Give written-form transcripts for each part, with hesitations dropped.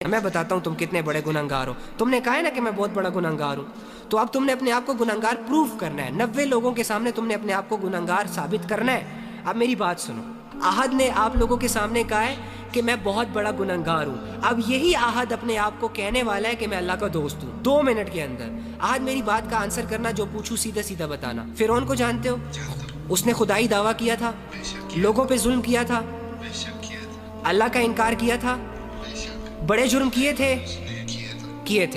میں بتاتا ہوں تم کتنے بڑے گنہگار ہو. تم نے کہا ہے نا کہ میں بہت بڑا گنہگار ہوں, تو اب تم نے اپنے آپ کو گنہگار پروف کرنا ہے. 90 لوگوں کے سامنے تم نے اپنے آپ کو گنہگار ثابت کرنا ہے. اب میری بات سنو, احد نے آپ لوگوں کے سامنے کہا ہے کہ میں بہت بڑا گنہگار ہوں. اب یہی احد اپنے آپ کو کہنے والا ہے کہ میں اللہ کا دوست ہوں 2 منٹ کے اندر. احد میری بات کا آنسر کرنا, جو پوچھوں سیدھا سیدھا بتانا. فرعون کو جانتے ہو؟ اس نے خدائی دعویٰ کیا تھا, لوگوں پہ ظلم کیا تھا, اللہ کا انکار کیا تھا, بڑے جرم کیے تھے.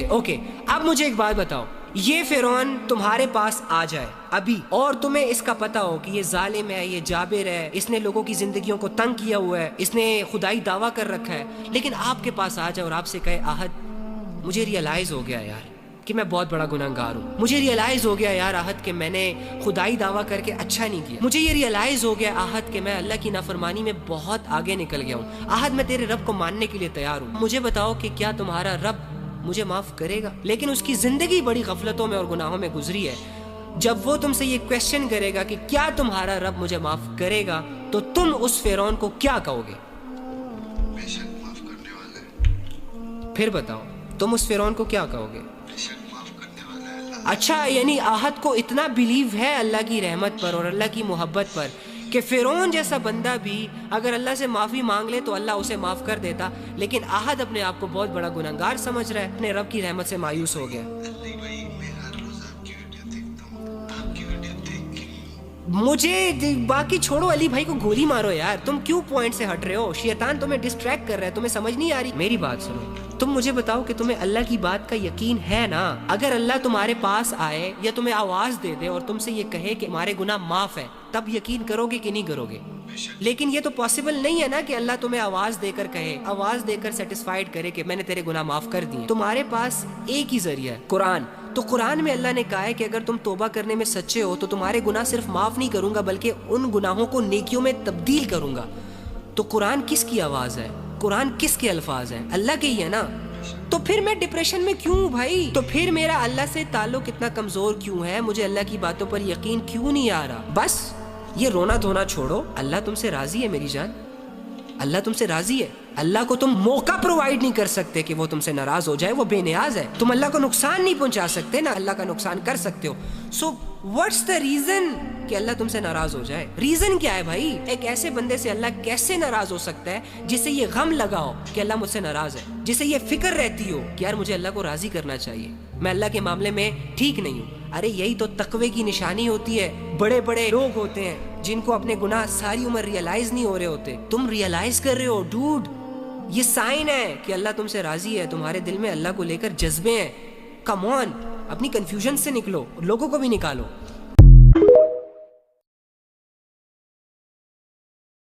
اوکے, اب مجھے ایک بات بتاؤ, یہ فرعون تمہارے پاس آ جائے ابھی اور تمہیں اس کا پتہ ہو کہ یہ ظالم ہے, یہ جابر ہے, اس نے لوگوں کی زندگیوں کو تنگ کیا ہوا ہے, اس نے خدائی دعویٰ کر رکھا ہے, لیکن آپ کے پاس آ جائے اور آپ سے کہے احد مجھے ریئلائز ہو گیا یار کہ میں بہت بڑا گنہگار ہوں, مجھے ریئلائز ہو گیا یار احد کہ میں نے خدائی دعویٰ کر کے اچھا نہیں کیا, مجھے یہ ریئلائز ہو گیا احد کہ میں اللہ کی نافرمانی میں بہت آگے نکل گیا ہوں. احد میں تیرے رب کو ماننے کے لیے تیار ہوں, مجھے بتاؤ کہ کیا تمہارا رب مجھے معاف کرے گا؟ لیکن اس کی زندگی بڑی غفلتوں میں اور گناہوں میں گزری ہے. جب وہ تم سے یہ کویسچن کرے گا کہ کیا تمہارا رب مجھے معاف کرے گا, تو تم اس فرعون کو کیا کہو گے؟ بے شک معاف کرنے والا ہے. پھر بتاؤ تم اس فرعون کو کیا کہو گے؟ بے شک معاف کرنے والا ہے اللہ. اچھا, یعنی احد کو اتنا بلیو ہے اللہ کی رحمت پر اور اللہ کی محبت پر کہ فرعون جیسا بندہ بھی اگر اللہ سے معافی مانگ لے تو اللہ اسے معاف کر دیتا, لیکن احد اپنے آپ کو بہت بڑا گنہگار سمجھ رہا ہے, اپنے رب کی رحمت سے مایوس ہو گیا. نہیں بھائی, میں ہر روز آپ کی ویڈیو دیکھتا ہوں, آپ کی ویڈیو دیکھ کے مجھے باقی چھوڑو, علی بھائی کو گولی مارو یار, تم کیوں پوائنٹ سے ہٹ رہے ہو؟ شیطان تمہیں ڈسٹریکٹ کر رہا ہے, تمہیں سمجھ نہیں آ رہی. میری بات سنو, تم مجھے بتاؤ کہ تمہیں اللہ کی بات کا یقین ہے نا؟ اگر اللہ تمہارے پاس آئے یا تمہیں آواز دے دے اور تم سے یہ کہے کہ ہمارے گناہ معاف ہے, تب یقین کرو گے کہ نہیں کرو گے؟ لیکن یہ تو پاسبل نہیں ہے نا کہ اللہ تمہیں آواز دے کر کہے, آواز دے کر سیٹسفائیڈ کرے کہ میں نے تیرے گناہ معاف کر دیے. تمہارے پاس ایک ہی ذریعہ ہے, قرآن. تو قرآن میں اللہ نے کہا ہے کہ اگر تم توبہ کرنے میں سچے ہو تو تمہارے گناہ صرف معاف نہیں کروں گا بلکہ ان گناہوں کو نیکیوں میں تبدیل کروں گا. تو قرآن کس کی آواز ہے؟ قرآن کس کے الفاظ ہیں؟ اللہ کے ہی ہے نا. تو پھر میں ڈپریشن میں کیوں ہوں بھائی؟ تو پھر میرا اللہ سے تعلق اتنا کمزور کیوں ہے؟ مجھے اللہ کی باتوں پر یقین کیوں نہیں آ رہا؟ بس یہ رونا دھونا چھوڑو, اللہ تم سے راضی ہے میری جان, اللہ تم سے راضی ہے. اللہ کو تم موقع پرووائڈ نہیں کر سکتے کہ وہ تم سے ناراض ہو جائے, وہ بے نیاز ہے. تم اللہ کو نقصان نہیں پہنچا سکتے نا اللہ کا نقصان کر سکتے ہو. سو واٹس دا ریزن کہ اللہ تم سے ناراض ہو جائے؟ ریزن کیا ہے بھائی؟ ایک ایسے بندے سے اللہ کیسے ناراض ہو سکتا ہے جسے یہ غم لگا ہو کہ اللہ مجھ سے ناراض ہے, جسے یہ فکر رہتی ہو کہ یار مجھے اللہ کو راضی کرنا چاہیے, میں اللہ کے معاملے میں ٹھیک نہیں ہوں. ارے یہی تو تقوی کی نشانی ہوتی ہے. بڑے بڑے لوگ ہوتے ہیں جن کو اپنے گناہ ساری عمر ریئلائز نہیں ہو رہے ہوتے, تم ریئلائز کر رہے ہو ڈوڈ. یہ سائن ہے کہ اللہ تم سے راضی ہے, تمہارے دل میں اللہ کو لے کر جذبے ہیں. کم آن, اپنی کنفیوژن سے نکلو, لوگوں کو بھی نکالو.